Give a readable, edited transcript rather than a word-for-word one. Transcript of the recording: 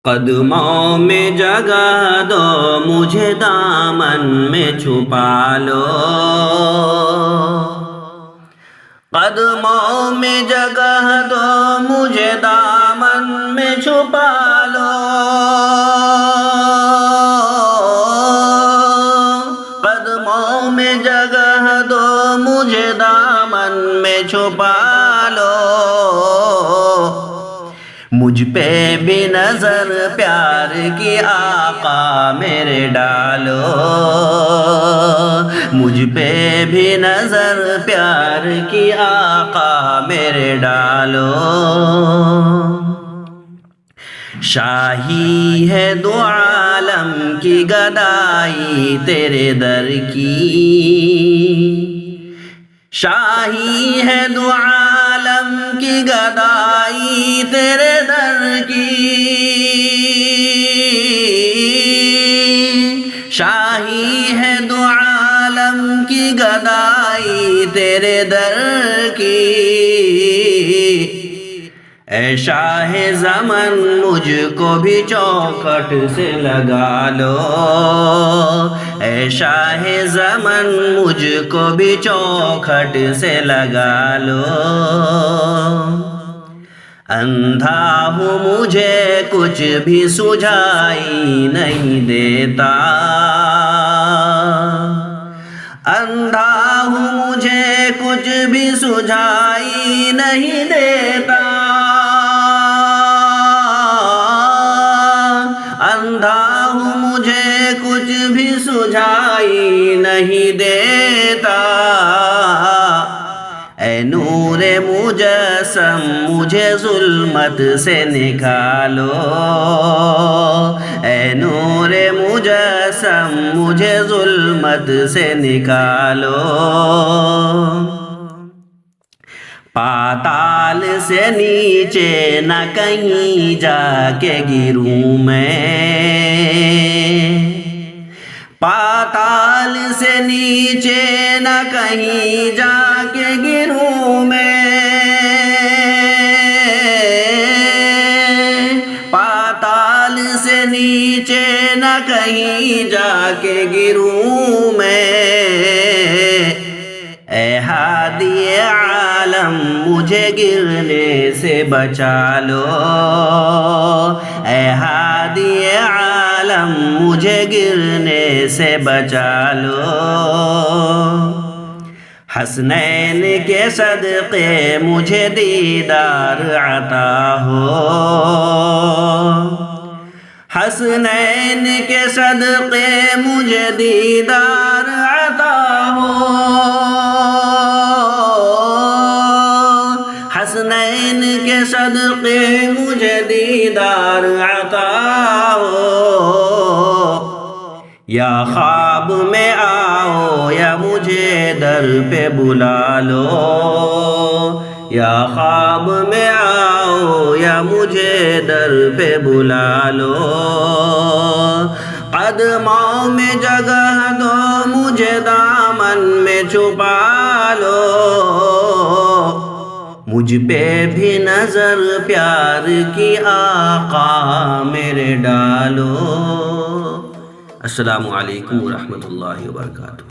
قدموں میں جگہ دو مجھے دامن میں چھپا لو، قدموں میں جگہ دو مجھے دامن میں چھپا لو، قدموں میں جگہ دو مجھے دامن میں چھپا لو، مجھ پہ بھی نظر پیار کی آقا میرے ڈالو، مجھ پہ بھی نظر پیار کی آقا میرے ڈالو، شاہی ہے دو عالم کی گدائی تیرے در کی، شاہی ہے دو عالم کی گدائی تیرے در کی، شاہی ہے دو عالم کی گدائی تیرے در کی، اے شاہ زمن مجھ کو بھی چوکھٹ سے لگا لو، اے شاہ زمن مجھ کو بھی چوکھٹ سے لگا لو، اندھا ہوں مجھے کچھ بھی سجھائی نہیں دیتا، اندھا ہوں مجھے کچھ بھی سجھائی نہیں دیتا، اندھا ہوں مجھے کچھ بھی سجھائی نہیں دیتا، اے نور مجسم مجھے ظلمت سے نکالو، اے نور مجسم مجھے ظلمت سے نکالو، پاتال سے نیچے نہ کہیں جا کے گروں میں، پاتال سے نیچے نہ کہیں جا کے گروں میں، پاتال سے نیچے نہ کہیں جا کے گروں میں، اے ہادی عالم مجھے گرنے سے بچا لو، اے ہادی عالم مجھے گرنے سے بچا لو، حسنین کے صدقے مجھے دیدار عطا ہو، حسنین کے صدقے مجھے دیدار عطا ہو، حسنین کے صدقے مجھے دیدار عطا ہو، یا خواب میں آؤ یا مجھے در پہ بلا لو، یا خواب میں آؤ یا مجھے در پہ بلا لو، قدموں میں جگہ دو مجھے دامن میں چھپا لو، مجھ پہ بھی نظر پیار کی آقا میرے ڈالو۔ السلام علیکم ورحمۃ اللہ وبرکاتہ۔